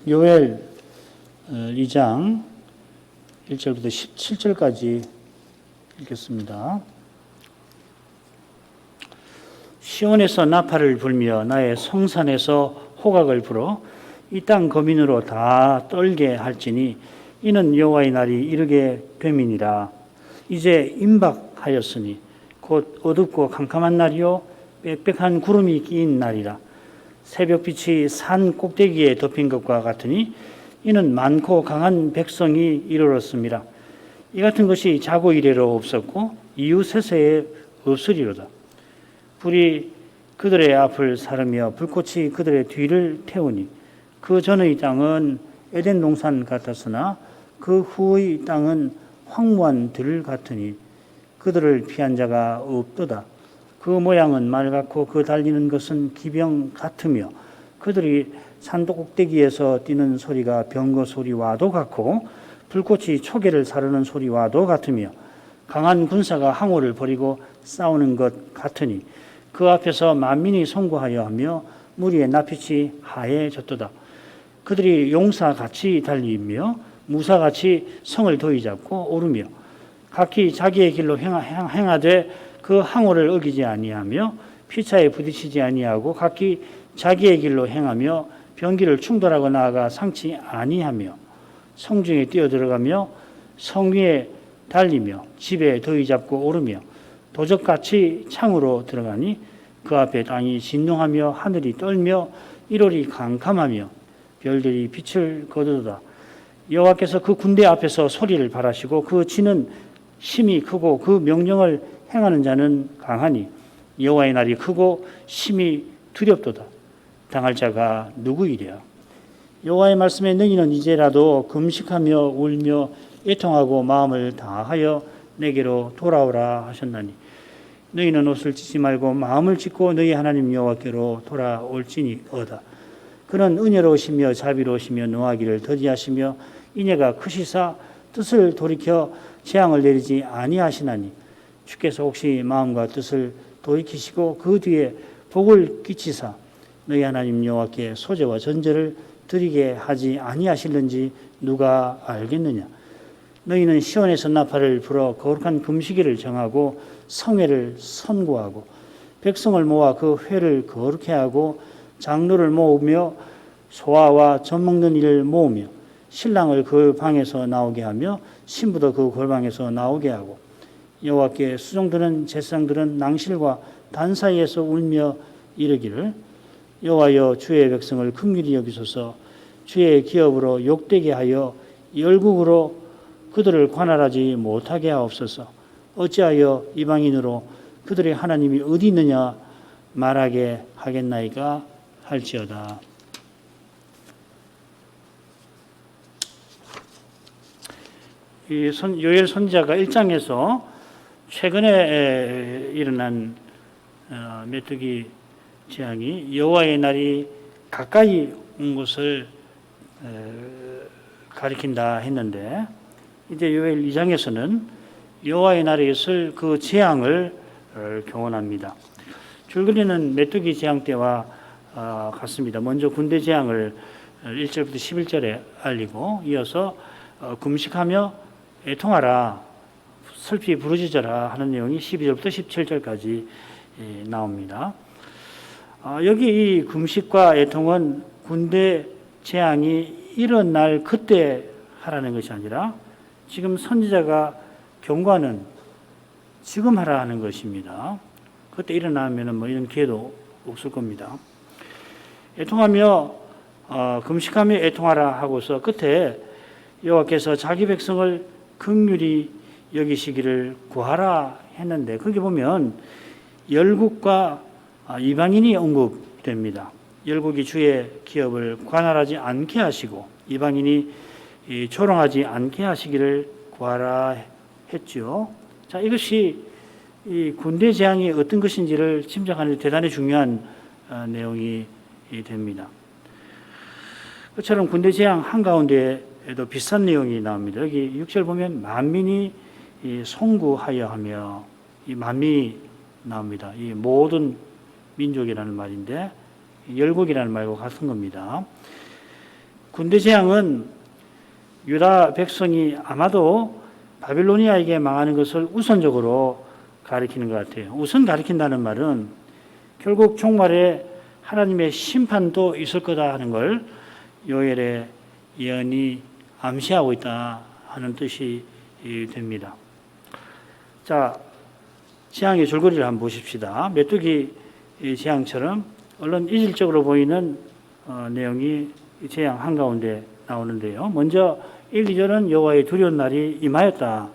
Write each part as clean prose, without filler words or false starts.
요엘 2장 1절부터 17절까지 읽겠습니다. 시온에서 나팔을 불며 나의 성산에서 호각을 불어 이 땅 거민으로 다 떨게 할지니 이는 여호와의 날이 이르게 됨이니라. 이제 임박하였으니 곧 어둡고 캄캄한 날이요 빽빽한 구름이 끼인 날이라. 새벽빛이 산 꼭대기에 덮인 것과 같으니 이는 많고 강한 백성이 이르렀습니다. 이 같은 것이 자고 이래로 없었고 이후 세세에 없으리로다. 불이 그들의 앞을 사르며 불꽃이 그들의 뒤를 태우니 그 전의 땅은 에덴 동산 같았으나 그 후의 땅은 황무한 들 같으니 그들을 피한 자가 없도다. 그 모양은 말 같고 그 달리는 것은 기병 같으며 그들이 산도 꼭대기에서 뛰는 소리가 병거 소리와도 같고 불꽃이 초계를 사르는 소리와도 같으며 강한 군사가 항우를 벌이고 싸우는 것 같으니 그 앞에서 만민이 송구하여 하며 무리의 낯빛이 하얘졌도다. 그들이 용사같이 달리며 무사같이 성을 도위 잡고 오르며 각기 자기의 길로 행하되 그 항우를 어기지 아니하며 피차에 부딪히지 아니하고 각기 자기의 길로 행하며 병기를 충돌하고 나아가 상치 아니하며 성중에 뛰어들어가며 성 위에 달리며 집에 더위 잡고 오르며 도적같이 창으로 들어가니 그 앞에 땅이 진동하며 하늘이 떨며 1월이 캄캄하며 별들이 빛을 거두도다. 여호와께서 그 군대 앞에서 소리를 발하시고 그 진은 심히 크고 그 명령을 행하는 자는 강하니 여호와의 날이 크고 심히 두렵도다. 당할 자가 누구이랴. 여호와의 말씀에 너희는 이제라도 금식하며 울며 애통하고 마음을 다하여 내게로 돌아오라 하셨나니 너희는 옷을 찢지 말고 마음을 찢고 너희 하나님 여호와께로 돌아올지니어다. 그는 은혜로우시며 자비로우시며 노하기를 더디하시며 인애가 크시사 뜻을 돌이켜 재앙을 내리지 아니하시나니 주께서 혹시 마음과 뜻을 돌이키시고 그 뒤에 복을 끼치사 너희 하나님 여호와께 소제와 전제를 드리게 하지 아니하실는지 누가 알겠느냐. 너희는 시온에서 나팔을 불어 거룩한 금식일을 정하고 성회를 선고하고 백성을 모아 그 회를 거룩해 하고 장로를 모으며 소아와 젖 먹는 이를 모으며 신랑을 그 방에서 나오게 하며 신부도 그 골방에서 나오게 하고 여호와께 수종드는 제사장들은 낭실과 단 사이에서 울며 이르기를 여호와여 주의 백성을 긍휼히 여기소서. 주의 기업으로 욕되게 하여 열국으로 그들을 관할하지 못하게 하옵소서. 어찌하여 이방인으로 그들의 하나님이 어디 있느냐 말하게 하겠나이까 할지어다. 이 요엘 선지자가 1장에서 최근에 일어난 메뚜기 재앙이 여호와의 날이 가까이 온 것을 가리킨다 했는데 이제 요엘 2장에서는 여호와의 날에 있을 그 재앙을 교훈합니다. 줄거리는 메뚜기 재앙 때와 같습니다. 먼저 군대 재앙을 1절부터 11절에 알리고 이어서 금식하며 애통하라 슬피 부르짖어라 하는 내용이 12절부터 17절까지 나옵니다. 여기 이 금식과 애통은 군대 재앙이 일어날 그때 하라는 것이 아니라 지금 선지자가 경고하는 지금 하라 하는 것입니다. 그때 일어나면 뭐 이런 기회도 없을 겁니다. 애통하며 금식하며 애통하라 하고서 끝에 여호와께서 자기 백성을 긍휼히 여기시기를 구하라 했는데 거기 보면 열국과 이방인이 언급됩니다. 열국이 주의 기업을 관할하지 않게 하시고 이방인이 조롱하지 않게 하시기를 구하라 했죠. 자, 이것이 이 군대 재앙이 어떤 것인지를 짐작하는 데 대단히 중요한 내용이 됩니다. 그처럼 군대 재앙 한가운데에도 비슷한 내용이 나옵니다. 여기 6절 보면 만민이 송구하여 하며 이 만민이 나옵니다. 이 모든 민족이라는 말인데 열국이라는 말과 같은 겁니다. 군대 재앙은 유다 백성이 아마도 바빌로니아에게 망하는 것을 우선적으로 가리키는 것 같아요. 우선 가리킨다는 말은 결국 종말에 하나님의 심판도 있을 거다 하는 걸 요엘의 예언이 암시하고 있다 하는 뜻이 됩니다. 자, 재앙의 줄거리를 한번 보십시다. 메뚜기 재앙처럼 얼른 이질적으로 보이는 내용이 재앙 한가운데 나오는데요. 먼저 1, 2절은 여호와의 두려운 날이 임하였다.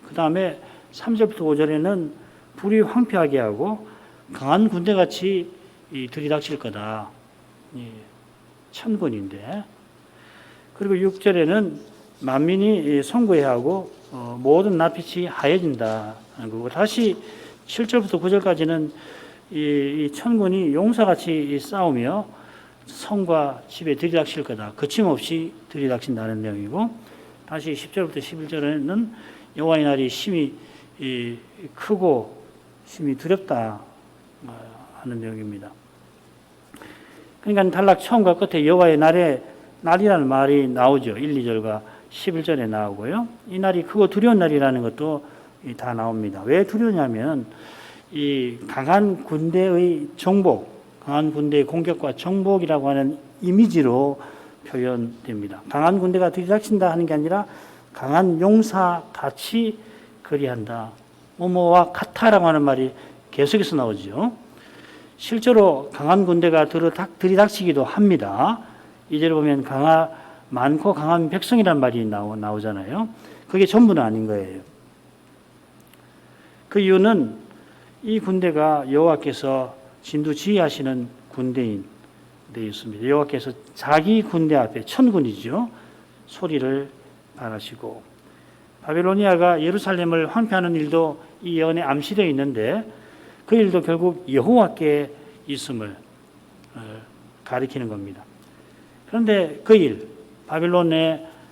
그 다음에 3절부터 5절에는 불이 황폐하게 하고 강한 군대같이 들이닥칠 거다. 천군인데. 그리고 6절에는 만민이 송구해야 하고 모든 낯빛이 하얘진다 하는 거고, 다시 7절부터 9절까지는 이 천군이 용사같이 싸우며 성과 집에 들이닥칠 거다. 거침없이 들이닥친다는 내용이고, 다시 10절부터 11절에는 여호와의 날이 심히 크고 심히 두렵다 하는 내용입니다. 그러니까 단락 처음과 끝에 여호와의 날이라는 말이 나오죠. 1, 2절과 11절에 나오고요. 이 날이 크고 두려운 날이라는 것도 다 나옵니다. 왜 두려우냐면 이 강한 군대의 정복, 강한 군대의 공격과 정복이라고 하는 이미지로 표현됩니다. 강한 군대가 들이닥친다 하는 게 아니라 강한 용사 같이 그리한다. 뭐뭐와 같아라고 하는 말이 계속해서 나오죠. 실제로 강한 군대가 들이닥치기도 합니다. 이제를 보면 많고 강한 백성이란 말이 나오잖아요. 그게 전부는 아닌 거예요. 그 이유는 이 군대가 여호와께서 진두지휘하시는 군대인 데 있습니다. 여호와께서 자기 군대 앞에 천군이죠. 소리를 바라시고, 바빌로니아가 예루살렘을 황폐하는 일도 이 예언에 암시되어 있는데 그 일도 결국 여호와께 있음을 가리키는 겁니다. 그런데 그 일,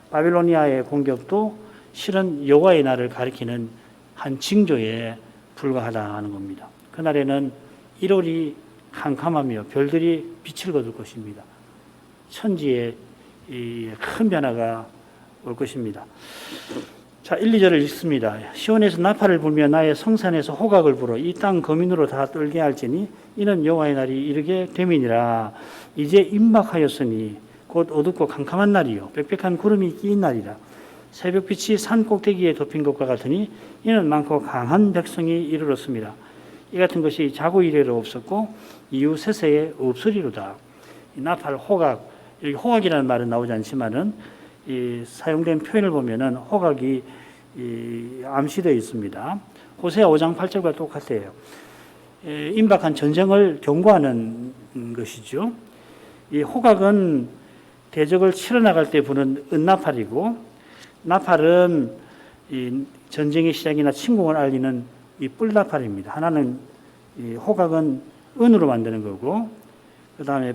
바빌로니아의 공격도 실은 여호와의 날을 가리키는 한 징조에 불과하다는 겁니다. 그날에는 1월이 캄캄하며 별들이 빛을 거둘 것입니다. 천지에 큰 변화가 올 것입니다. 자, 1, 2절을 읽습니다. 시온에서 나팔을 불며 나의 성산에서 호각을 불어 이 땅 거민으로 다 떨게 할지니 이는 여호와의 날이 이르게 됨이니라. 이제 임박하였으니 곧 어둡고 캄캄한 날이요 빽빽한 구름이 끼인 날이라. 새벽빛이 산 꼭대기에 덮인 것과 같으니 이는 많고 강한 백성이 이르렀습니다. 이 같은 것이 자고 이래로 없었고 이후 세세에 없으리로다. 나팔, 호각, 여기 호각이라는 말은 나오지 않지만은 이 사용된 표현을 보면은 호각이 암시되어 있습니다. 호세아 5장 8절과 똑같아요. 임박한 전쟁을 경고하는 것이죠. 이 호각은 대적을 치러 나갈 때 부는 은나팔이고, 나팔은 이 전쟁의 시작이나 침공을 알리는 이 뿔나팔입니다. 하나는 이 호각은 은으로 만드는 거고, 그 다음에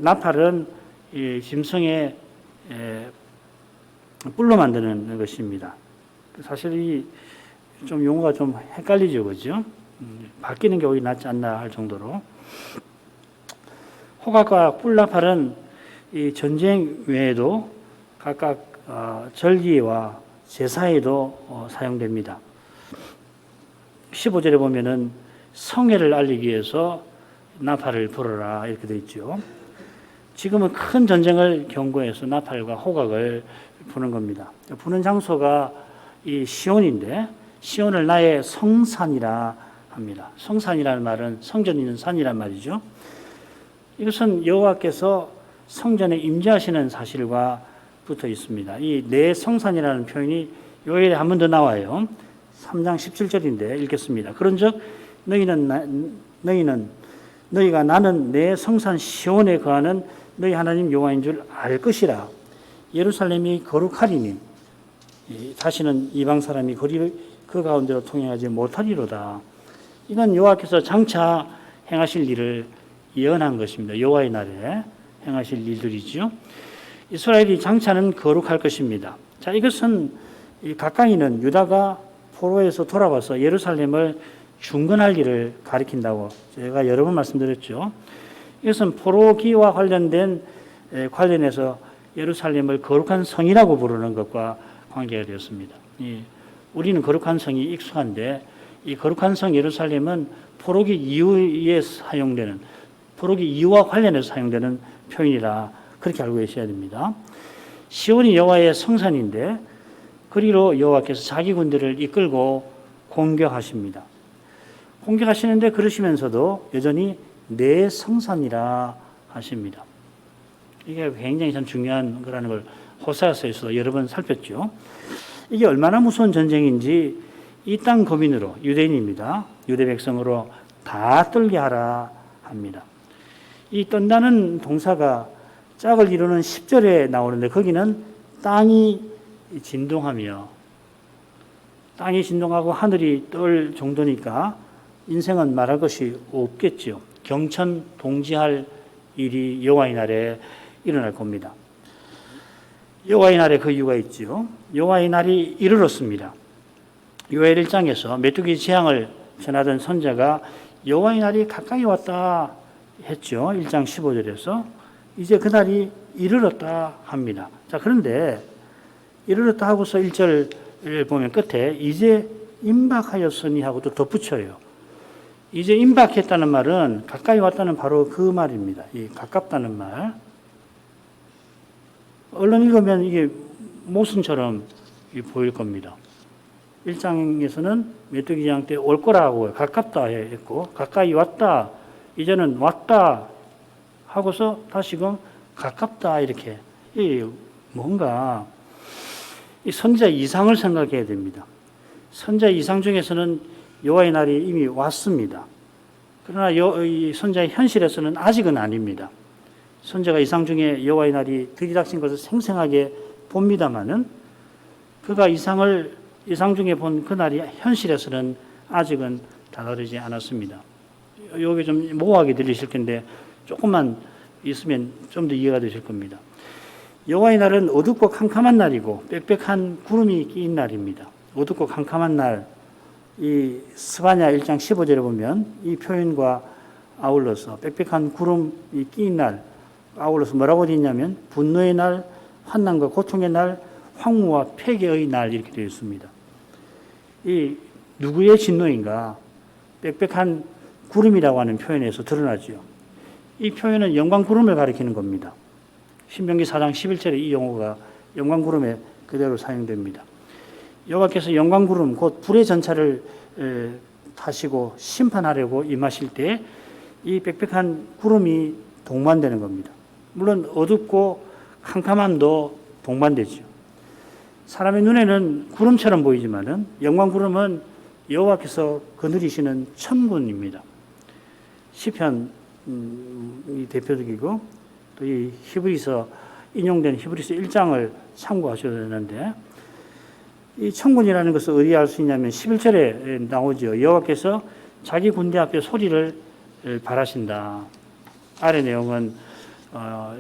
나팔은 이 짐승의 뿔로 만드는 것입니다. 사실 이 좀 용어가 좀 헷갈리죠, 그죠? 바뀌는 게 오히려 낫지 않나 할 정도로. 호각과 뿔나팔은 이 전쟁 외에도 각각 절기와 제사에도 사용됩니다. 15절에 보면은 성회를 알리기 위해서 나팔을 불어라 이렇게 되어 있죠. 지금은 큰 전쟁을 경고해서 나팔과 호각을 부는 겁니다. 부는 장소가 이 시온인데 시온을 나의 성산이라 합니다. 성산이라는 말은 성전이 있는 산이란 말이죠. 이것은 여호와께서 성전에 임재하시는 사실과 붙어 있습니다. 이 내 성산이라는 표현이 요엘에 한 번 더 나와요. 3장 17절인데 읽겠습니다. 그런즉 너희가 나는 내 성산 시온에 거하는 너희 하나님 여호와인 줄 알 것이라. 예루살렘이 거룩하리니 다시는 이방 사람이 그 가운데로 통행하지 못하리로다. 이건 여호와께서 장차 행하실 일을 예언한 것입니다. 여호와의 날에 행하실 일들이죠. 이스라엘이 장차는 거룩할 것입니다. 자, 이것은 가까이는 유다가 포로에서 돌아와서 예루살렘을 중건할 일을 가리킨다고 제가 여러 번 말씀드렸죠. 이것은 포로기와 관련된 관련해서 예루살렘을 거룩한 성이라고 부르는 것과 관계가 되었습니다. 우리는 거룩한 성이 익숙한데 이 거룩한 성 예루살렘은 포로기 이후에 사용되는 포로기 이후와 관련해서 사용되는 표현이라 그렇게 알고 계셔야 됩니다. 시온이 여호와의 성산인데 그리로 여호와께서 자기 군대를 이끌고 공격하십니다. 공격하시는데 그러시면서도 여전히 내 성산이라 하십니다. 이게 굉장히 참 중요한 거라는 걸 호세아서에서 여러 번 살폈죠. 이게 얼마나 무서운 전쟁인지 이 땅 거민으로 유대인입니다. 유대 백성으로 다 떨게 하라 합니다. 이 떤다는 동사가 짝을 이루는 10절에 나오는데 거기는 땅이 진동하며 땅이 진동하고 하늘이 떨 정도니까 인생은 말할 것이 없겠죠. 경천동지할 일이 여호와의 날에 일어날 겁니다. 여호와의 날에 그 이유가 있죠. 여호와의 날이 이르렀습니다. 요엘 1장에서 메뚜기 재앙을 전하던 선자가 여호와의 날이 가까이 왔다 했죠. 1장 15절에서 이제 그날이 이르렀다 합니다. 자, 그런데 이르렀다 하고서 1절을 보면 끝에 이제 임박하였으니 하고 또 덧붙여요. 이제 임박했다는 말은 가까이 왔다는 바로 그 말입니다. 이 가깝다는 말. 얼른 읽으면 이게 모순처럼 보일 겁니다. 1장에서는 메뚜기 재앙 때 올 거라고 가깝다 했고 가까이 왔다 이제는 왔다 하고서 다시금 가깝다 이렇게 뭔가 이 선자 이상을 생각해야 됩니다. 선자 이상 중에서는 여호와의 날이 이미 왔습니다. 그러나 이 선자의 현실에서는 아직은 아닙니다. 선자가 이상 중에 여호와의 날이 들이닥친 것을 생생하게 봅니다마는 그가 이상 중에 본 그 날이 현실에서는 아직은 다다르지 않았습니다. 이게 좀 모호하게 들리실 텐데 조금만 있으면 좀 더 이해가 되실 겁니다. 여호와의 날은 어둡고 캄캄한 날이고 빽빽한 구름이 끼인 날입니다. 어둡고 캄캄한 날, 이 스바냐 1장 15절에 보면 이 표현과 아울러서 빽빽한 구름이 끼인 날, 아울러서 뭐라고 되어 있냐면 분노의 날, 환난과 고통의 날, 황무와 폐괴의 날 이렇게 되어 있습니다. 이 누구의 진노인가? 빽빽한 구름이라고 하는 표현에서 드러나죠. 이 표현은 영광구름을 가리키는 겁니다. 신명기 4장 11절에 이 용어가 영광구름에 그대로 사용됩니다. 여호와께서 영광구름 곧 불의 전차를 타시고 심판하려고 임하실 때 이 빽빽한 구름이 동반되는 겁니다. 물론 어둡고 캄캄함도 동반되죠. 사람의 눈에는 구름처럼 보이지만은 영광구름은 여호와께서 거느리시는 천군입니다. 시편 이 대표적이고 또 이 히브리서 인용된 히브리서 1장을 참고하셔야 되는데 이 천군이라는 것을 어디에 알 수 있냐면 11절에 나오죠. 여호와께서 자기 군대 앞에 소리를 발하신다. 아래 내용은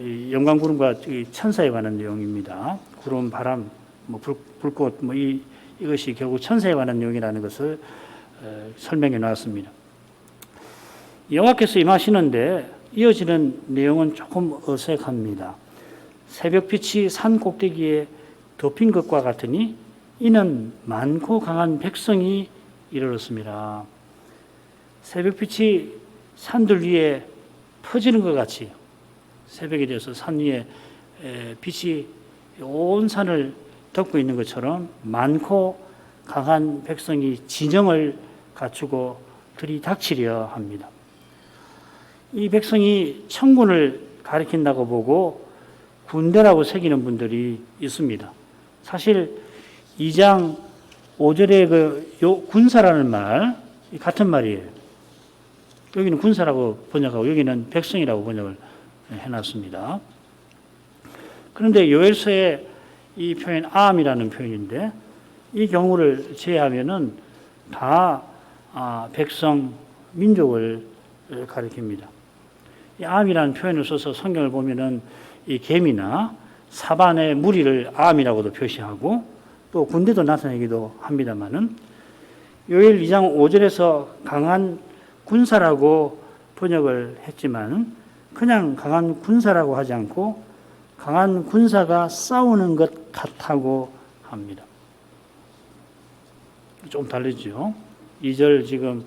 이 영광구름과 천사에 관한 내용입니다. 구름, 바람, 불꽃 이것이 결국 천사에 관한 내용이라는 것을 설명해 놨습니다. 여호와께서 임하시는데 이어지는 내용은 조금 어색합니다. 새벽빛이 산 꼭대기에 덮인 것과 같으니 이는 많고 강한 백성이 이르렀습니다. 새벽빛이 산들 위에 퍼지는 것 같이 새벽이 되어서 산 위에 빛이 온 산을 덮고 있는 것처럼 많고 강한 백성이 진영을 갖추고 들이닥치려 합니다. 이 백성이 천군을 가리킨다고 보고 군대라고 새기는 분들이 있습니다. 사실 2장 5절에 군사라는 말 같은 말이에요. 여기는 군사라고 번역하고 여기는 백성이라고 번역을 해놨습니다. 그런데 요엘서의 이 표현 암이라는 표현인데 이 경우를 제외하면은 다 백성, 민족을 가리킵니다. 이 암이라는 표현을 써서 성경을 보면은 이 개미나 사반의 무리를 암이라고도 표시하고 또 군대도 나타내기도 합니다만은 요엘 2장 5절에서 강한 군사라고 번역을 했지만 그냥 강한 군사라고 하지 않고 강한 군사가 싸우는 것 같다고 합니다. 좀 다르죠. 2절 지금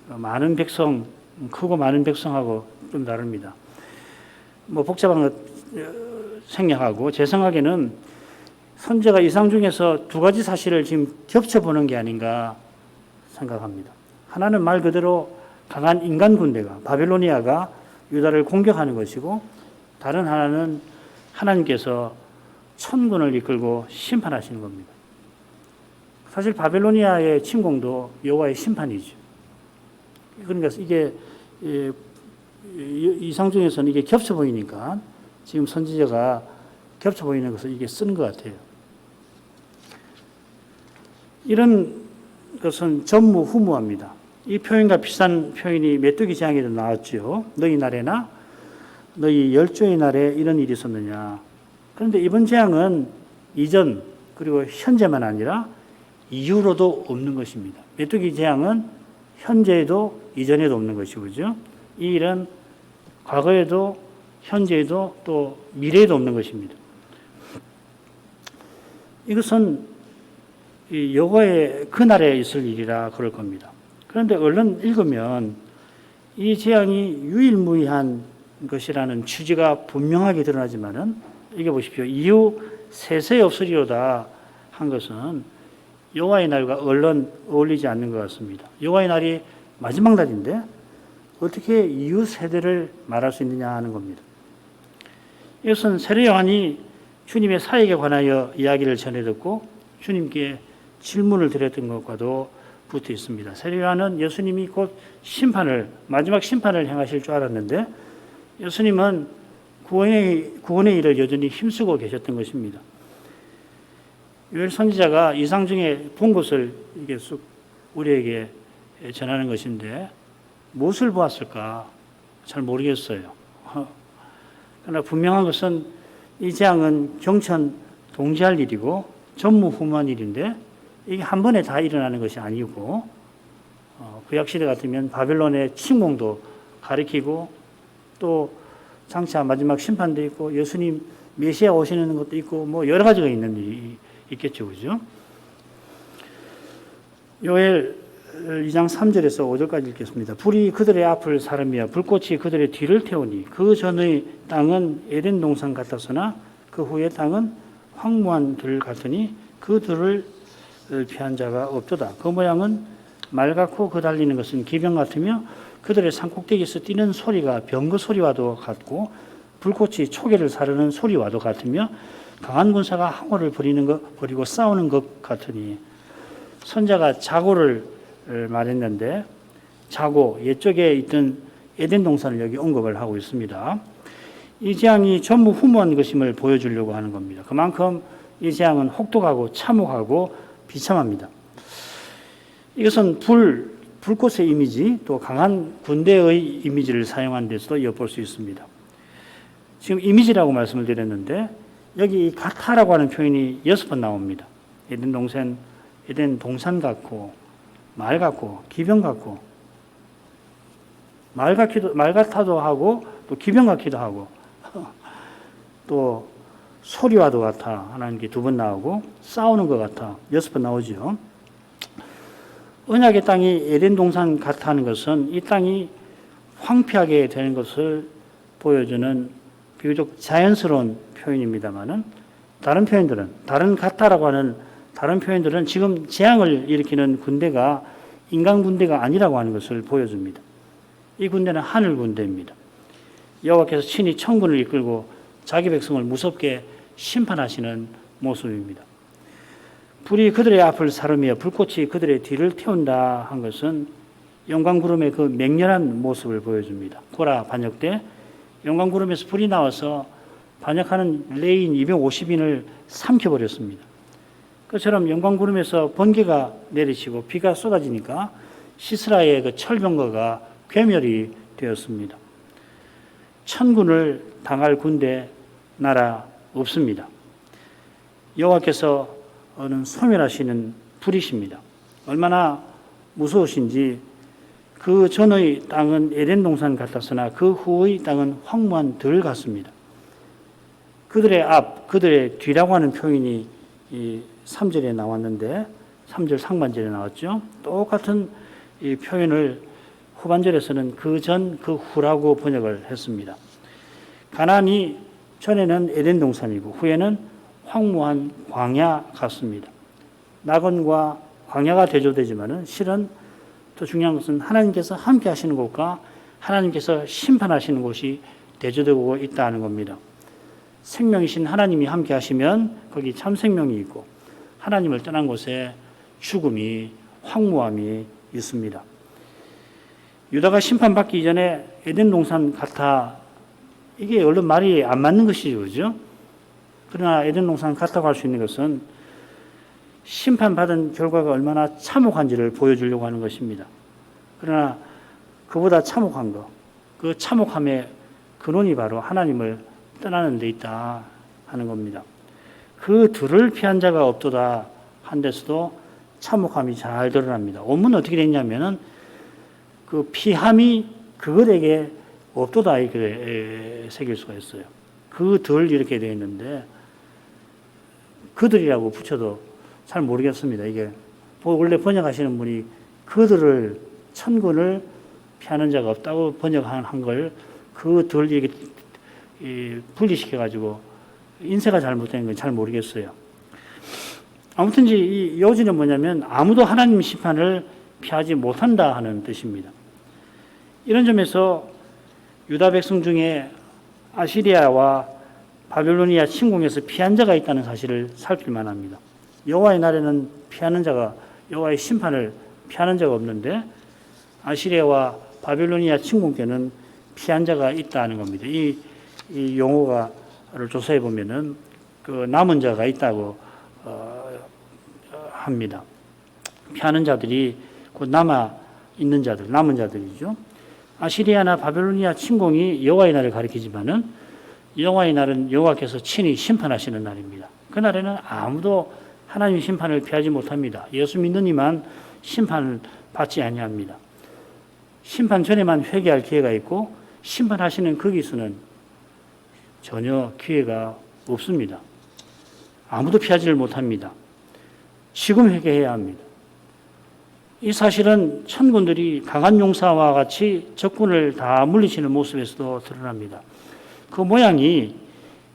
많은 백성, 크고 많은 백성하고 좀 다릅니다. 뭐 복잡한 것 생략하고 제 생각에는 선지자가 이상 중에서 두 가지 사실을 지금 겹쳐보는 게 아닌가 생각합니다. 하나는 말 그대로 강한 인간 군대가 바벨로니아가 유다를 공격하는 것이고, 다른 하나는 하나님께서 천군을 이끌고 심판하시는 겁니다. 사실 바벨로니아의 침공도 여호와의 심판이죠. 그러니까 이게 이상 중에서는 이게 겹쳐 보이니까 지금 선지자가 겹쳐 보이는 것을 이게 쓰는 것 같아요. 이런 것은 전무후무합니다. 이 표현과 비슷한 표현이 메뚜기 재앙에도 나왔죠. 너희 날에나 너희 열조의 날에 이런 일이 있었느냐. 그런데 이번 재앙은 이전 그리고 현재만 아니라 이후로도 없는 것입니다. 메뚜기 재앙은 현재에도 이전에도 없는 것이고, 그죠? 이 일은 과거에도 현재에도 또 미래에도 없는 것입니다. 이것은 여호와의 그날에 있을 일이라 그럴 겁니다. 그런데 얼른 읽으면 이 재앙이 유일무이한 것이라는 취지가 분명하게 드러나지만은 이게 보십시오. 이후 세세 없으리로다 한 것은 여호와의 날과 얼른 어울리지 않는 것 같습니다. 여호와의 날이 마지막 날인데 어떻게 이후 세대를 말할 수 있느냐 하는 겁니다. 이것은 세례 요한이 주님의 사역에 관하여 이야기를 전해 듣고 주님께 질문을 드렸던 것과도 붙어 있습니다. 세례 요한은 예수님이 곧 마지막 심판을 행하실 줄 알았는데 예수님은 구원의 일을 여전히 힘쓰고 계셨던 것입니다. 요엘 선지자가 이상 중에 본 것을 이게 쑥 우리에게 전하는 것인데 무엇을 보았을까 잘 모르겠어요. 그러나 분명한 것은 이 재앙은 경천 동지할 일이고 전무후무한 일인데 이게 한 번에 다 일어나는 것이 아니고 구약시대 같으면 바벨론의 침공도 가리키고 또 장차 마지막 심판도 있고 예수님 메시아 오시는 것도 있고 뭐 여러 가지가 있는 일이 있겠죠. 그죠? 요엘 2장 3절에서 5절까지 읽겠습니다. 불이 그들의 앞을 사르며 불꽃이 그들의 뒤를 태우니 그 전의 땅은 에덴 동산 같았으나 그 후의 땅은 황무한 들 같으니 그 들을 피한 자가 없도다. 그 모양은 말 같고 그 달리는 것은 기병 같으며 그들의 산꼭대기에서 뛰는 소리가 병거 소리와도 같고 불꽃이 초계를 사르는 소리와도 같으며 강한 군사가 항호를 벌이고 싸우는 것 같으니 선자가 자고를 말했는데 자고 옛적에 있던 에덴 동산을 여기 언급을 하고 있습니다. 이 재앙이 전무후무한 것임을 보여주려고 하는 겁니다. 그만큼 이 재앙은 혹독하고 참혹하고 비참합니다. 이것은 불꽃의 이미지 또 강한 군대의 이미지를 사용한 데서도 엿볼 수 있습니다. 지금 이미지라고 말씀을 드렸는데 여기 가타라고 하는 표현이 6번 나옵니다. 에덴 동산 같고 말 같고 기병 같고 말 같아도 하고 또 기병 같기도 하고 또 소리와도 같아 하는 게 2번 나오고 싸우는 것 같아 6번 나오죠. 언약의 땅이 에덴 동산 같아 하는 것은 이 땅이 황폐하게 되는 것을 보여주는 비교적 자연스러운 표현입니다만은 다른 가타라고 하는 다른 표현들은 지금 재앙을 일으키는 군대가 인간 군대가 아니라고 하는 것을 보여줍니다. 이 군대는 하늘 군대입니다. 여호와께서 친히 천군을 이끌고 자기 백성을 무섭게 심판하시는 모습입니다. 불이 그들의 앞을 사르며 불꽃이 그들의 뒤를 태운다 한 것은 영광구름의 그 맹렬한 모습을 보여줍니다. 고라 반역 때 영광구름에서 불이 나와서 반역하는 레인 250인을 삼켜버렸습니다. 그처럼 영광구름에서 번개가 내리치고 비가 쏟아지니까 시스라의 그 철병거가 괴멸이 되었습니다. 천군을 당할 군대 나라 없습니다. 여호와께서는 소멸하시는 불이십니다. 얼마나 무서우신지 그 전의 땅은 에덴 동산 같았으나 그 후의 땅은 황무한 들 같습니다. 그들의 앞, 그들의 뒤라고 하는 표현이 이 3절에 나왔는데 3절 상반절에 나왔죠. 똑같은 이 표현을 후반절에서는 그 전, 그 후라고 번역을 했습니다. 가나안이 전에는 에덴 동산이고 후에는 황무한 광야 같습니다. 낙원과 광야가 대조되지만은 실은 더 중요한 것은 하나님께서 함께 하시는 곳과 하나님께서 심판하시는 곳이 대조되고 있다는 겁니다. 생명이신 하나님이 함께 하시면 거기 참 생명이 있고 하나님을 떠난 곳에 죽음이 황무함이 있습니다. 유다가 심판받기 전에 에덴 동산 같아 이게 얼른 말이 안 맞는 것이죠. 그죠? 그러나 에덴 동산 같다고 할 수 있는 것은 심판받은 결과가 얼마나 참혹한지를 보여주려고 하는 것입니다. 그러나 그보다 참혹한 것, 그 참혹함의 근원이 바로 하나님을 떠나는 데 있다 하는 겁니다. 그 둘을 피한 자가 없도다 한 데서도 참혹함이 잘 드러납니다. 원문은 어떻게 됐냐면은 그 피함이 그들에게 없도다 이렇게 새길 수가 있어요. 그들 이렇게 되어 있는데 그들이라고 붙여도 잘 모르겠습니다. 이게 원래 번역하시는 분이 그들을 천군을 피하는 자가 없다고 번역한 걸 그들 이렇게 분리시켜 가지고 인쇄가 잘못된 건 잘 모르겠어요. 아무튼 이 요지는 뭐냐면 아무도 하나님 심판을 피하지 못한다 하는 뜻입니다. 이런 점에서 유다 백성 중에 아시리아와 바벨로니아 침공에서 피한 자가 있다는 사실을 살필 만합니다. 여호와의 날에는 피하는 자가 여호와의 심판을 피하는 자가 없는데 아시리아와 바벨로니아 침공 때는 피한 자가 있다는 겁니다. 이 용어가를 조사해 보면은 그 남은 자가 있다고 합니다. 피하는 자들이 곧 남아 있는 자들, 남은 자들이죠. 아시리아나 바벨로니아 침공이 여호와의 날을 가리키지만은 여호와의 날은 여호와께서 친히 심판하시는 날입니다. 그 날에는 아무도 하나님 심판을 피하지 못합니다. 예수 믿는 이만 심판을 받지 아니합니다. 심판 전에만 회개할 기회가 있고 심판하시는 거기서는 전혀 기회가 없습니다. 아무도 피하지를 못합니다. 지금 회개해야 합니다. 이 사실은 천군들이 강한 용사와 같이 적군을 다 물리치는 모습에서도 드러납니다. 그 모양이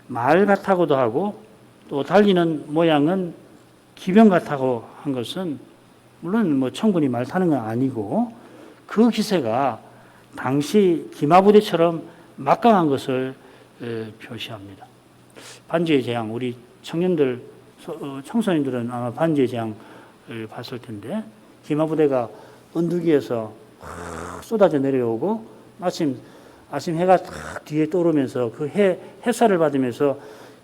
말 같다고도 하고 또 달리는 모양은 기병 같다고 한 것은 물론 뭐 천군이 말 타는 건 아니고 그 기세가 당시 기마부대처럼 막강한 것을 표시합니다. 반지의 제왕, 우리 청년들, 청소년들은 아마 반지의 제왕을 봤을 텐데 기마부대가 언덕위에서 쏟아져 내려오고 마침 아침 해가 탁 뒤에 떠오르면서 그 햇살을 받으면서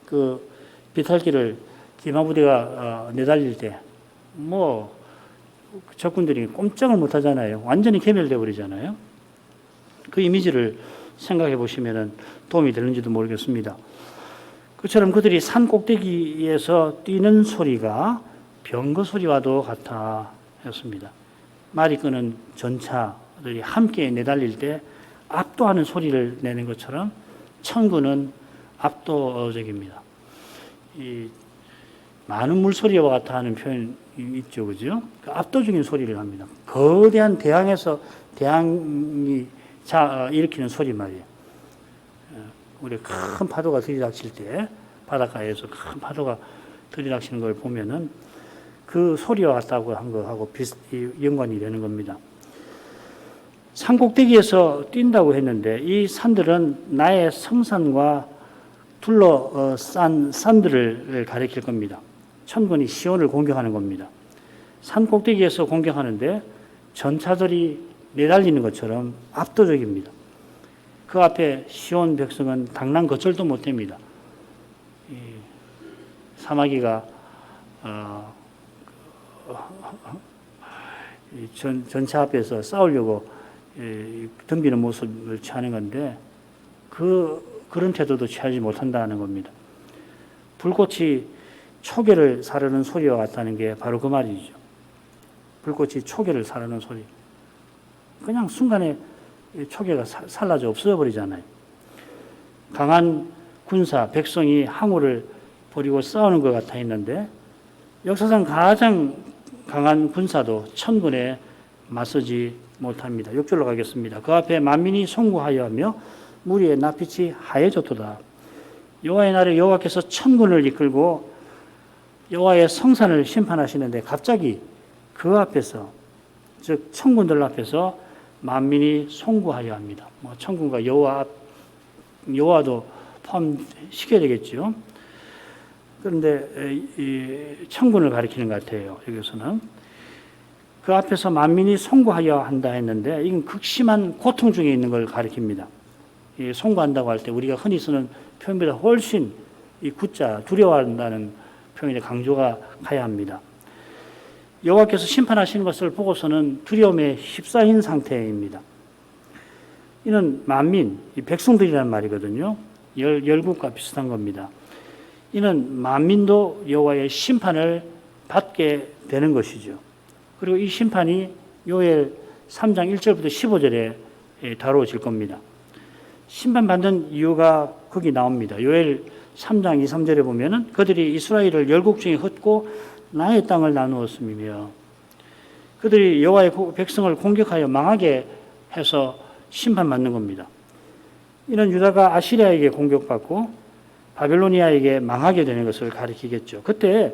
그 비탈길을 기마부대가 내달릴 때 뭐 적군들이 꼼짝을 못 하잖아요. 완전히 괴멸되어 버리잖아요. 그 이미지를 생각해 보시면 도움이 되는지도 모르겠습니다. 그처럼 그들이 산 꼭대기에서 뛰는 소리가 병거 소리와도 같아 였습니다. 말이 끄는 전차들이 함께 내달릴 때 압도하는 소리를 내는 것처럼 천군은 압도적입니다. 이 많은 물소리와 같아 하는 표현이 있죠, 그죠? 그 압도적인 소리를 합니다. 거대한 대항이 일으키는 소리 말이에요. 우리 큰 파도가 들이닥칠 때 바닷가에서 큰 파도가 들이닥치는 걸 보면은 그 소리와 같다고 한 거하고 연관이 되는 겁니다. 산 꼭대기에서 뛴다고 했는데 이 산들은 나의 성산과 둘러싼 산들을 가리킬 겁니다. 천군이 시온을 공격하는 겁니다. 산 꼭대기에서 공격하는데 전차들이 내달리는 것처럼 압도적입니다. 그 앞에 시온 백성은 당랑 걷절도 못 됩니다. 사마귀가 전차 앞에서 싸우려고 덤비는 모습을 취하는 건데 그런 태도도 취하지 못한다는 겁니다. 불꽃이 초계를 사르는 소리와 같다는 게 바로 그 말이죠. 불꽃이 초계를 사르는 소리. 그냥 순간에 초계가 사라져 없어져 버리잖아요. 강한 군사, 백성이 항우를 벌이고 싸우는 것 같아 있는데 역사상 가장 강한 군사도 천군에 맞서지 못합니다. 6절로 가겠습니다. 그 앞에 만민이 송구하여 하며 무리의 낯빛이 하얘졌도다. 여호와의 날에 여호와께서 천군을 이끌고 여호와의 성산을 심판하시는데 갑자기 그 앞에서, 즉 천군들 앞에서 만민이 송구하여 합니다. 천군과 여호와도 포함시켜야 되겠죠. 그런데 이 천군을 가리키는 것 같아요. 여기서는 그 앞에서 만민이 송구하여 한다 했는데 이건 극심한 고통 중에 있는 걸 가리킵니다. 이 송구한다고 할 때 우리가 흔히 쓰는 표현보다 훨씬 이 구자 두려워한다는 표현의 강조가 가야 합니다. 여호와께서 심판하시는 것을 보고서는 두려움에 휩싸인 상태입니다. 이는 만민, 이 백성들이라는 말이거든요. 열국과 비슷한 겁니다. 이는 만민도 여호와의 심판을 받게 되는 것이죠. 그리고 이 심판이 요엘 3장 1절부터 15절에 다루어질 겁니다. 심판받는 이유가 거기 나옵니다. 요엘 3장 2, 3절에 보면은 그들이 이스라엘을 열국 중에 흩고 나의 땅을 나누었음이며 그들이 여호와의 백성을 공격하여 망하게 해서 심판받는 겁니다. 이는 유다가 아시리아에게 공격받고 바벨로니아에게 망하게 되는 것을 가리키겠죠. 그때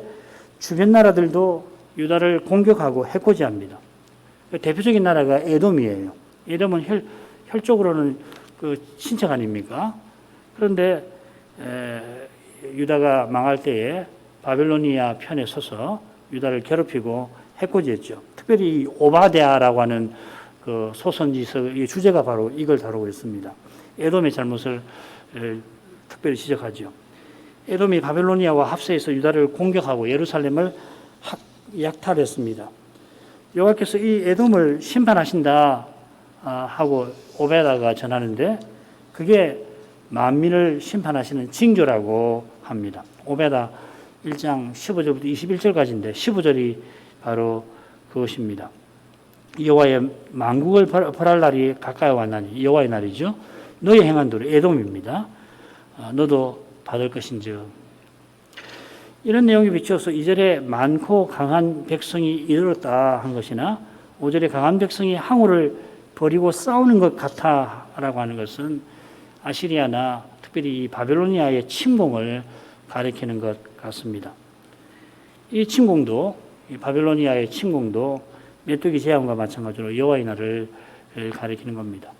주변 나라들도 유다를 공격하고 해코지합니다. 대표적인 나라가 에돔이에요. 에돔은 혈적으로는 그 친척 아닙니까? 그런데 유다가 망할 때에 바벨로니아 편에 서서 유다를 괴롭히고 해코지했죠. 특별히 이 오바댜라고 하는 그 소선지서의 주제가 바로 이걸 다루고 있습니다. 에돔의 잘못을 특별히 지적하죠. 에돔이 바벨로니아와 합세해서 유다를 공격하고 예루살렘을 약탈했습니다. 여호와께서 이 에돔을 심판하신다 하고 오베다가 전하는데 그게 만민을 심판하시는 징조라고 합니다. 오베다 1장 15절부터 21절까지인데 15절이 바로 그것입니다. 여호와의 만국을 벌할 날이 가까이 왔나니 여호와의 날이죠. 너의 행한 도로 에돔입니다. 너도 받을 것인즉. 이런 내용에 비추어서 2절에 많고 강한 백성이 이르렀다 한 것이나 5절에 강한 백성이 항우를 버리고 싸우는 것 같아라고 하는 것은 아시리아나 특별히 바벨로니아의 침공을 가리키는 것 같습니다. 이 침공도 이 바벨로니아의 침공도 메뚜기 재앙과 마찬가지로 여호와의 날을 가리키는 겁니다.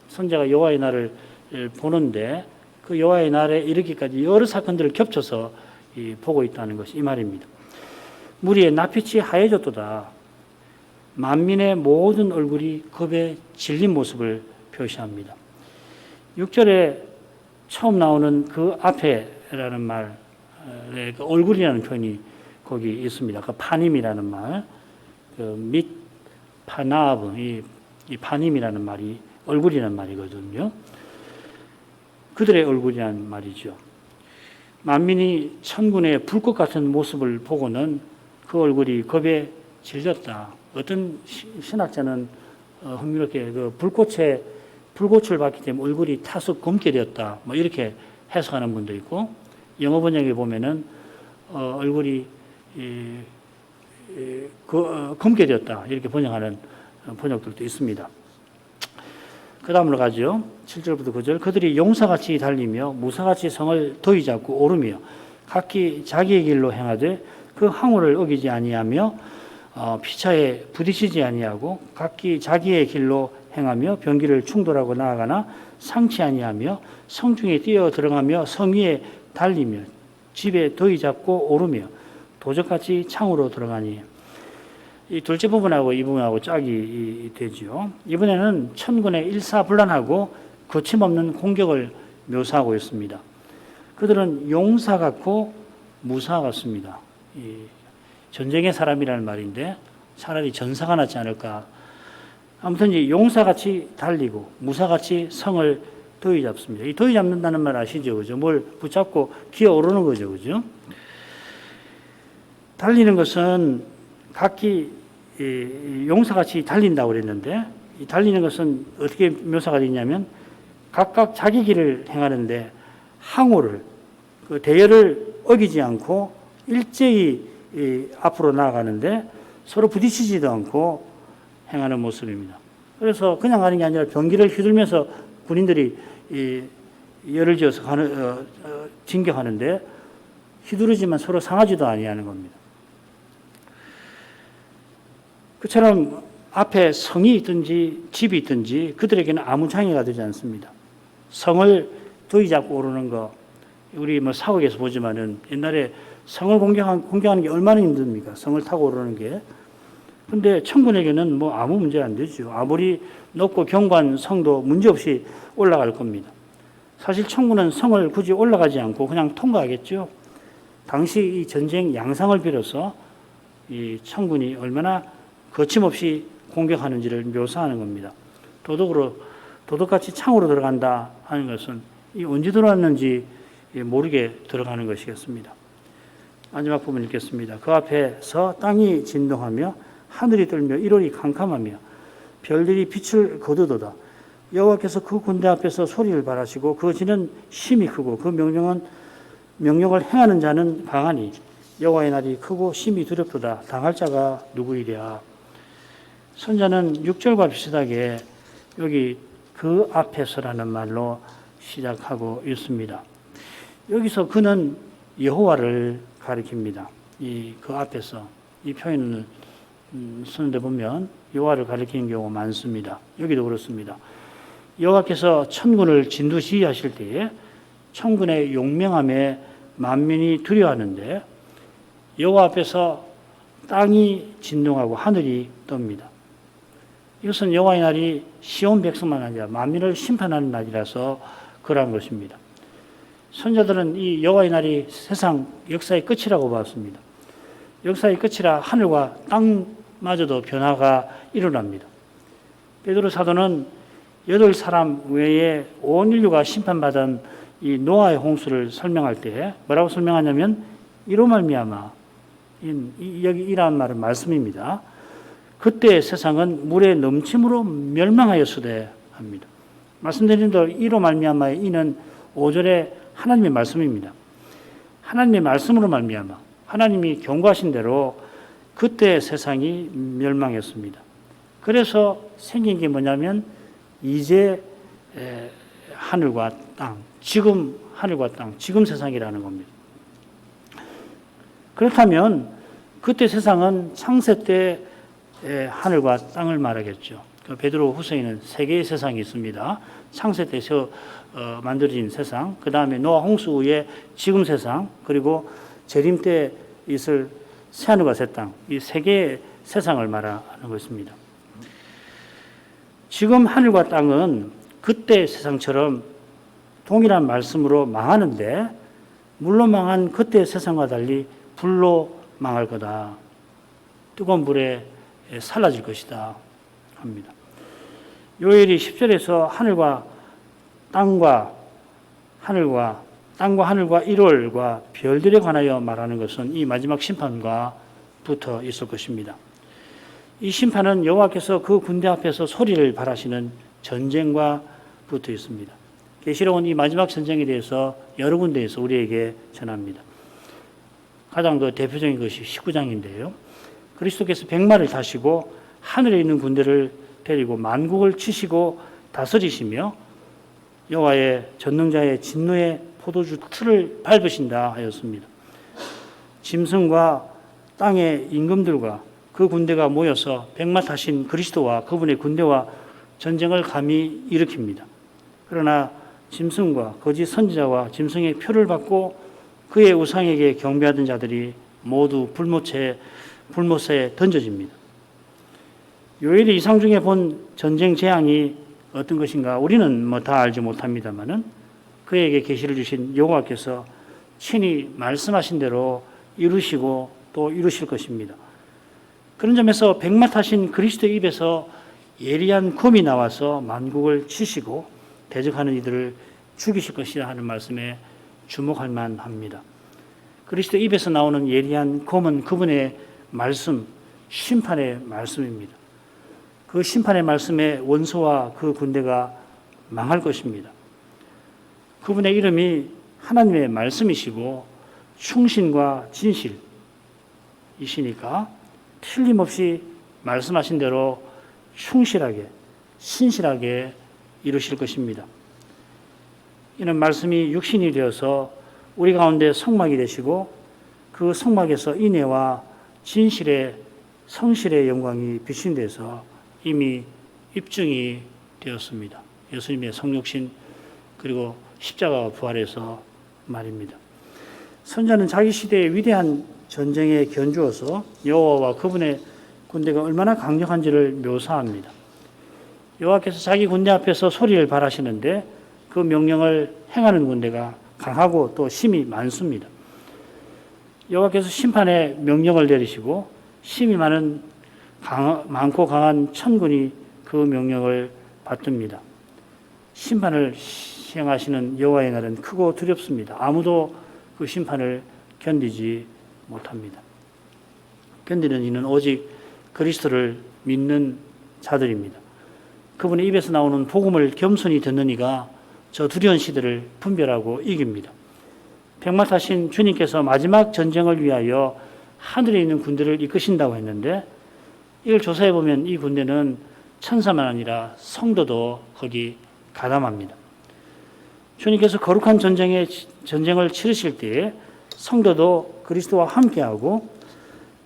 선지자가 여호와의 날을 보는데 그 여호와의 날에 이르기까지 여러 사건들을 겹쳐서 보고 있다는 것이 이 말입니다. 무리의 낯빛이 하얘졌도다. 만민의 모든 얼굴이 겁에 질린 모습을 표시합니다. 6절에 처음 나오는 그 앞에라는 말에 그 얼굴이라는 표현이 거기 있습니다. 그 파님이라는 말, 그 파나브, 이 파님이라는 말이 얼굴이라는 말이거든요. 그들의 얼굴이라는 말이죠. 만민이 천군의 불꽃 같은 모습을 보고는 그 얼굴이 겁에 질렸다. 어떤 신학자는 흥미롭게 그 불꽃을 봤기 때문에 얼굴이 타서 검게 되었다. 뭐 이렇게 해석하는 분도 있고 영어 번역에 보면은 얼굴이 검게 되었다. 이렇게 번역하는 번역들도 있습니다. 그 다음으로 가죠. 7절부터 9절. 그들이 용사같이 달리며 무사같이 성을 더위 잡고 오르며 각기 자기의 길로 행하되 그 항우를 어기지 아니하며 피차에 부딪히지 아니하고 각기 자기의 길로 행하며 병기를 충돌하고 나아가나 상치 아니하며 성중에 뛰어 들어가며 성 위에 달리며 집에 더위 잡고 오르며 도적같이 창으로 들어가니. 이 둘째 부분하고 이 부분하고 짝이 되지요. 이번에는 천군의 일사불란하고 거침없는 공격을 묘사하고 있습니다. 그들은 용사 같고 무사 같습니다. 전쟁의 사람이라는 말인데 차라리 전사가 낫지 않을까. 아무튼 이제 용사같이 달리고 무사같이 성을 더위 잡습니다. 이 더위 잡는다는 말 아시죠? 그죠? 뭘 붙잡고 기어 오르는 거죠. 그죠? 달리는 것은 각기 용사같이 달린다고 그랬는데 이 달리는 것은 어떻게 묘사가 되냐면 각각 자기 길을 행하는데 항우를 그 대열을 어기지 않고 일제히 앞으로 나아가는데 서로 부딪히지도 않고 행하는 모습입니다. 그래서 그냥 가는 게 아니라 병기를 휘둘면서 군인들이 열을 지어서 진격하는데 휘두르지만 서로 상하지도 아니하는 겁니다. 그처럼 앞에 성이 있든지 집이 있든지 그들에게는 아무 장애가 되지 않습니다. 성을 두이 잡고 오르는 거, 우리 사극에서 보지만은 옛날에 성을 공격하는 게 얼마나 힘듭니까? 성을 타고 오르는 게. 근데 천군에게는 아무 문제 안 되죠. 아무리 높고 견고한 성도 문제없이 올라갈 겁니다. 사실 천군은 성을 굳이 올라가지 않고 그냥 통과하겠죠. 당시 이 전쟁 양상을 빌어서 이 천군이 얼마나 거침없이 공격하는지를 묘사하는 겁니다. 도둑같이 창으로 들어간다 하는 것은 이 언제 들어왔는지 모르게 들어가는 것이겠습니다. 마지막 부분 읽겠습니다. 그 앞에서 땅이 진동하며 하늘이 떨며 일월이 캄캄하며 별들이 빛을 거두도다. 여호와께서 그 군대 앞에서 소리를 발하시고 그 진은 심히 크고 그 명령을 행하는 자는 강하니 여호와의 날이 크고 심히 두렵도다. 당할 자가 누구이랴. 선자는 6절과 비슷하게 여기 그 앞에서라는 말로 시작하고 있습니다. 여기서 그는 여호와를 가리킵니다. 그 앞에서 이 표현을 쓰는데 보면 여호와를 가리키는 경우가 많습니다. 여기도 그렇습니다. 여호와께서 천군을 진두지휘하실 때에 천군의 용맹함에 만민이 두려워하는데 여호와 앞에서 땅이 진동하고 하늘이 떱니다. 이것은 여호와의 날이 시온 백성만 아니라 만민을 심판하는 날이라서 그러한 것입니다. 선자들은 이 여호와의 날이 세상 역사의 끝이라고 봤습니다. 역사의 끝이라 하늘과 땅마저도 변화가 일어납니다. 베드로 사도는 8사람 외에 온 인류가 심판받은 이 노아의 홍수를 설명할 때 뭐라고 설명하냐면 이로 말미암아, 여기 이라는 말은 말씀입니다. 그때 세상은 물의 넘침으로 멸망하였으되 합니다. 말씀드린 대로 이로 말미암아의 이는 5절에 하나님의 말씀입니다. 하나님의 말씀으로 말미암아 하나님이 경고하신 대로 그때 세상이 멸망했습니다. 그래서 생긴 게 뭐냐면 이제 하늘과 땅, 지금 하늘과 땅, 지금 세상이라는 겁니다. 그렇다면 그때 세상은 창세 때 하늘과 땅을 말하겠죠. 베드로 후서에는 세 개의 세상이 있습니다. 창세 때 만들어진 세상, 그 다음에 노아 홍수 후에 지금 세상, 그리고 재림 때 있을 새하늘과 새 땅, 이 세 개의 세상을 말하는 것입니다. 지금 하늘과 땅은 그때 세상처럼 동일한 말씀으로 망하는데 물로 망한 그때 세상과 달리 불로 망할 거다. 뜨거운 불에 살라질 것이다 합니다. 요엘이 10절에서 땅과 하늘과 일월과 별들에 관하여 말하는 것은 이 마지막 심판과 붙어 있을 것입니다. 이 심판은 여호와께서 그 군대 앞에서 소리를 발하시는 전쟁과 붙어 있습니다. 계시록은 이 마지막 전쟁에 대해서 여러 군데에서 우리에게 전합니다. 가장 대표적인 것이 19장인데요. 그리스도께서 백마를 타시고 하늘에 있는 군대를 데리고 만국을 치시고 다스리시며 여호와의 전능자의 진노의 포도주 틀을 밟으신다 하였습니다. 짐승과 땅의 임금들과 그 군대가 모여서 백마 타신 그리스도와 그분의 군대와 전쟁을 감히 일으킵니다. 그러나 짐승과 거짓 선지자와 짐승의 표를 받고 그의 우상에게 경배하던 자들이 모두 불못에 던져집니다. 요엘이 이상 중에 본 전쟁 재앙이 어떤 것인가 우리는 다 알지 못합니다만은 그에게 계시를 주신 여호와께서 친히 말씀하신 대로 이루시고 또 이루실 것입니다. 그런 점에서 백마 타신 그리스도의 입에서 예리한 검이 나와서 만국을 치시고 대적하는 이들을 죽이실 것이라 하는 말씀에 주목할 만합니다. 그리스도의 입에서 나오는 예리한 검은 그분의 말씀, 심판의 말씀입니다. 그 심판의 말씀에 원수와 그 군대가 망할 것입니다. 그분의 이름이 하나님의 말씀이시고 충신과 진실이시니까 틀림없이 말씀하신 대로 충실하게 신실하게 이루실 것입니다. 이는 말씀이 육신이 되어서 우리 가운데 성막이 되시고 그 성막에서 인애와 진실의 성실의 영광이 비친 데서 이미 입증이 되었습니다. 예수님의 성육신 그리고 십자가와 부활에서 말입니다. 선자는 자기 시대의 위대한 전쟁에 견주어서 여호와와 그분의 군대가 얼마나 강력한지를 묘사합니다. 여호와께서 자기 군대 앞에서 소리를 발하시는데 그 명령을 행하는 군대가 강하고 또 힘이 많습니다. 여호와께서 심판의 명령을 내리시고 힘이 많고 강한 천군이 그 명령을 받듭니다. 심판을 시행하시는 여호와의 날은 크고 두렵습니다. 아무도 그 심판을 견디지 못합니다. 견디는 이는 오직 그리스도를 믿는 자들입니다. 그분의 입에서 나오는 복음을 겸손히 듣는 이가 저 두려운 시대를 분별하고 이깁니다. 백마 타신 주님께서 마지막 전쟁을 위하여 하늘에 있는 군대를 이끄신다고 했는데 이걸 조사해 보면 이 군대는 천사만 아니라 성도도 거기 가담합니다. 주님께서 거룩한 전쟁을 치르실 때에 성도도 그리스도와 함께하고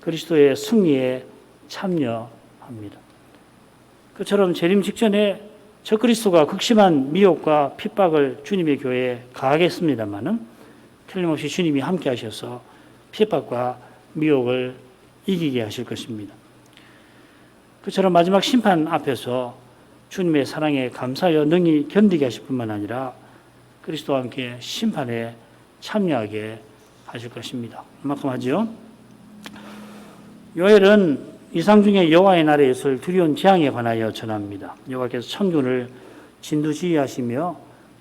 그리스도의 승리에 참여합니다. 그처럼 재림 직전에 저 그리스도가 극심한 미혹과 핍박을 주님의 교회에 가하겠습니다마는 틀림없이 주님이 함께 하셔서 핍박과 미혹을 이기게 하실 것입니다. 그처럼 마지막 심판 앞에서 주님의 사랑에 감사하여 능히 견디게 하실 뿐만 아니라 그리스도와 함께 심판에 참여하게 하실 것입니다. 그만큼 하죠. 요엘은 이상 중에 여호와의 날에 있을 두려운 재앙에 관하여 전합니다. 여호와께서 천군을 진두지휘하시며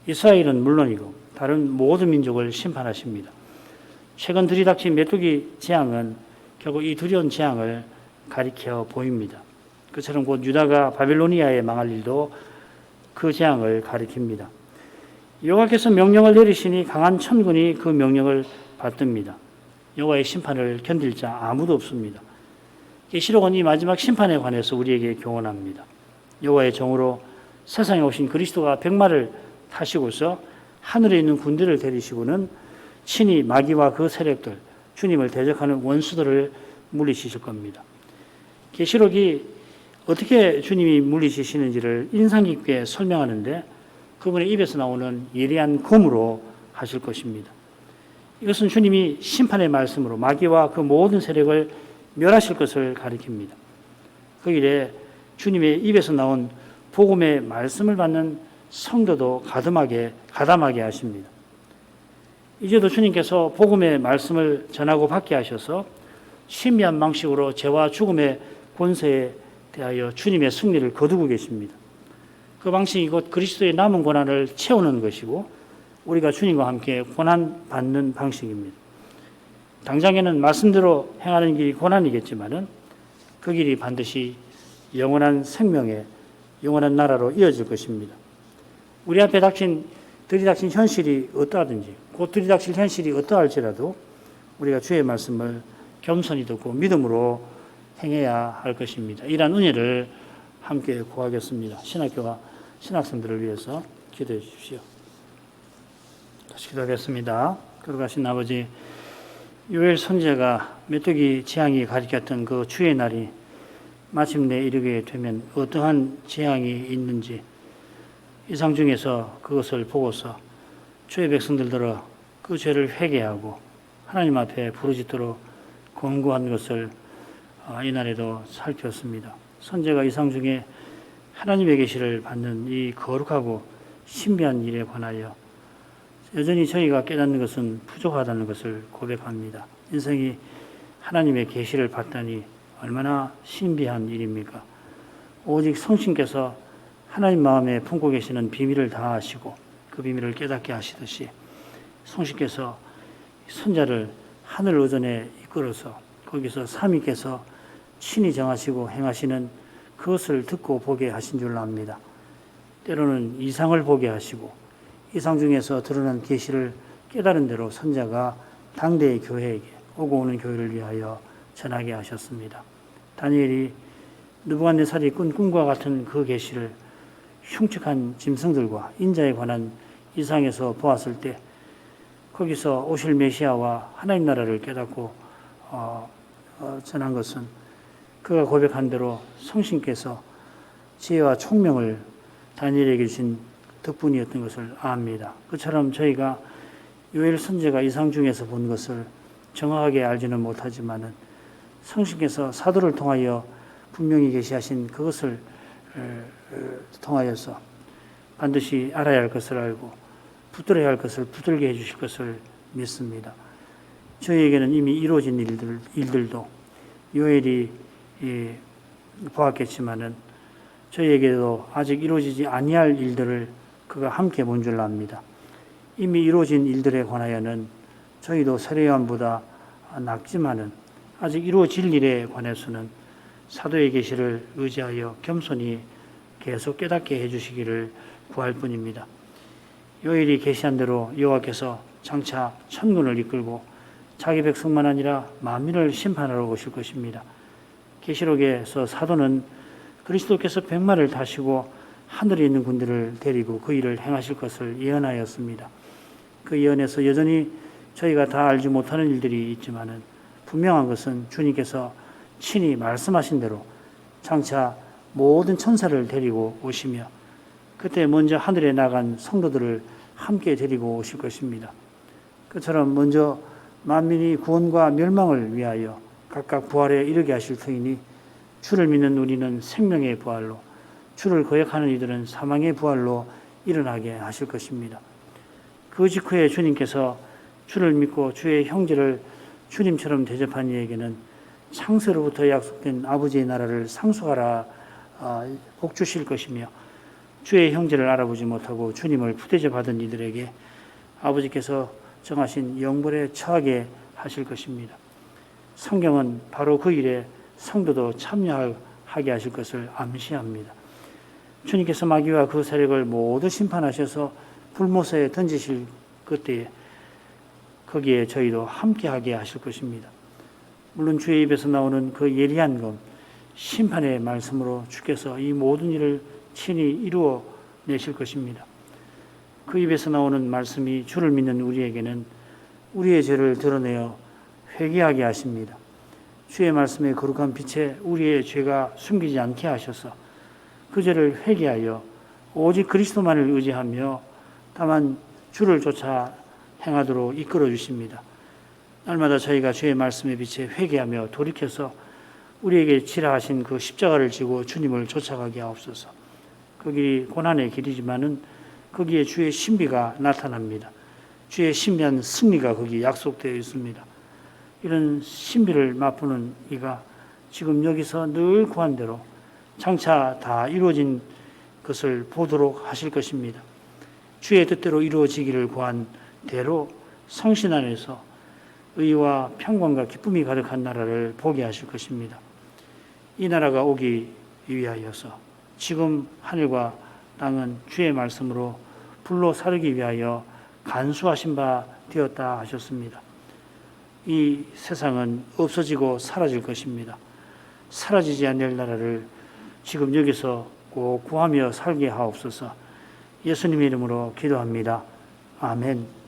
이스라엘은 물론이고 다른 모든 민족을 심판하십니다. 최근 들이닥친 메뚜기 재앙은 결국 이 두려운 재앙을 가리켜 보입니다. 그처럼 곧 유다가 바빌로니아에 망할 일도 그 재앙을 가리킵니다. 여호와께서 명령을 내리시니 강한 천군이 그 명령을 받듭니다. 여호와의 심판을 견딜 자 아무도 없습니다. 계시록은 이 마지막 심판에 관해서 우리에게 교훈합니다. 여호와의 종으로 세상에 오신 그리스도가 백마를 타시고서 하늘에 있는 군대를 데리시고는 친히 마귀와 그 세력들, 주님을 대적하는 원수들을 물리치실 겁니다. 계시록이 어떻게 주님이 물리치시는지를 인상 깊게 설명하는데 그분의 입에서 나오는 예리한 검으로 하실 것입니다. 이것은 주님이 심판의 말씀으로 마귀와 그 모든 세력을 멸하실 것을 가리킵니다. 그 일에 주님의 입에서 나온 복음의 말씀을 받는 성도도 가담하게 하십니다. 이제도 주님께서 복음의 말씀을 전하고 받게 하셔서 신비한 방식으로 죄와 죽음의 권세에 대하여 주님의 승리를 거두고 계십니다. 그 방식이 곧 그리스도의 남은 고난을 채우는 것이고 우리가 주님과 함께 고난 받는 방식입니다. 당장에는 말씀대로 행하는 길이 고난이겠지만은 그 길이 반드시 영원한 생명의 영원한 나라로 이어질 것입니다. 우리 앞에 들이닥친 현실이 어떠하든지 곧 들이닥칠 현실이 어떠할지라도 우리가 주의 말씀을 겸손히 듣고 믿음으로 행해야 할 것입니다. 이러한 은혜를 함께 구하겠습니다. 신학교와 신학생들을 위해서 기도해 주십시오. 다시 기도하겠습니다. 거룩하신 아버지, 요엘 선지자가 메뚜기 재앙이 가리켰던 그 주의 날이 마침내 이르게 되면 어떠한 재앙이 있는지 이상 중에서 그것을 보고서 주의 백성들더러 그 죄를 회개하고 하나님 앞에 부르짖도록 권고한 것을 이날에도 살폈습니다. 선지자가 이상 중에 하나님의 계시를 받는 이 거룩하고 신비한 일에 관하여 여전히 저희가 깨닫는 것은 부족하다는 것을 고백합니다. 인생이 하나님의 계시를 받다니 얼마나 신비한 일입니까? 오직 성신께서 하나님 마음에 품고 계시는 비밀을 다 아시고 그 비밀을 깨닫게 하시듯이 성신께서 선자를 하늘 의전에 이끌어서 거기서 삼위께서 친히 정하시고 행하시는 그것을 듣고 보게 하신 줄로 압니다. 때로는 이상을 보게 하시고 이상 중에서 드러난 계시를 깨달은 대로 선자가 당대의 교회에게 오고 오는 교회를 위하여 전하게 하셨습니다. 다니엘이 느부갓네살이 꾼 꿈과 같은 그 계시를 흉측한 짐승들과 인자에 관한 이상에서 보았을 때 거기서 오실 메시아와 하나님 나라를 깨닫고 전한 것은 그가 고백한 대로 성신께서 지혜와 총명을 다니엘에게 주신 덕분이었던 것을 압니다. 그처럼 저희가 요엘 선지자가 이상 중에서 본 것을 정확하게 알지는 못하지만은 성신께서 사도를 통하여 분명히 계시하신 그것을 통하여서 반드시 알아야 할 것을 알고 붙들어야 할 것을 붙들게 해주실 것을 믿습니다. 저희에게는 이미 이루어진 일들도 요엘이 보았겠지만은 저희에게도 아직 이루어지지 아니할 일들을 그가 함께 본 줄 압니다. 이미 이루어진 일들에 관하여는 저희도 세례 요한보다 낮지만은 아직 이루어질 일에 관해서는 사도의 계시를 의지하여 겸손히 계속 깨닫게 해주시기를 구할 뿐입니다. 요엘이 계시한 대로 여호와께서 장차 천군을 이끌고 자기 백성만 아니라 만민을 심판하러 오실 것입니다. 계시록에서 사도는 그리스도께서 백마를 타시고 하늘에 있는 군대를 데리고 그 일을 행하실 것을 예언하였습니다. 그 예언에서 여전히 저희가 다 알지 못하는 일들이 있지만은 분명한 것은 주님께서 친히 말씀하신 대로 장차 모든 천사를 데리고 오시며 그때 먼저 하늘에 나간 성도들을 함께 데리고 오실 것입니다. 그처럼 먼저 만민이 구원과 멸망을 위하여 각각 부활에 이르게 하실 터이니 주를 믿는 우리는 생명의 부활로, 주를 거역하는 이들은 사망의 부활로 일어나게 하실 것입니다. 그 직후에 주님께서 주를 믿고 주의 형제를 주님처럼 대접한 이에게는 창세로부터 약속된 아버지의 나라를 상속하라 복 주실 것이며, 주의 형제를 알아보지 못하고 주님을 부대접하던 이들에게 아버지께서 정하신 영벌에 처하게 하실 것입니다. 성경은 바로 그 일에 성도도 참여하게 하실 것을 암시합니다. 주님께서 마귀와 그 세력을 모두 심판하셔서 불못에 던지실 그때에 거기에 저희도 함께하게 하실 것입니다. 물론 주의 입에서 나오는 그 예리한 검, 심판의 말씀으로 주께서 이 모든 일을 친히 이루어 내실 것입니다. 그 입에서 나오는 말씀이 주를 믿는 우리에게는 우리의 죄를 드러내어 회개하게 하십니다. 주의 말씀의 거룩한 빛에 우리의 죄가 숨기지 않게 하셔서 그 죄를 회개하여 오직 그리스도만을 의지하며 다만 주를 쫓아 행하도록 이끌어 주십니다. 날마다 저희가 주의 말씀의 빛에 회개하며 돌이켜서 우리에게 치라하신 그 십자가를 지고 주님을 쫓아가게 하옵소서. 그 길이 고난의 길이지만은 거기에 주의 신비가 나타납니다. 주의 신비한 승리가 거기에 약속되어 있습니다. 이런 신비를 맛보는 이가 지금 여기서 늘 구한 대로 장차 다 이루어진 것을 보도록 하실 것입니다. 주의 뜻대로 이루어지기를 구한 대로 성신 안에서 의와 평강과 기쁨이 가득한 나라를 보게 하실 것입니다. 이 나라가 오기 위하여서 지금 하늘과 땅은 주의 말씀으로 불로 사르기 위하여 간수하신 바 되었다 하셨습니다. 이 세상은 없어지고 사라질 것입니다. 사라지지 않을 나라를 지금 여기서 꼭 구하며 살게 하옵소서. 예수님의 이름으로 기도합니다. 아멘.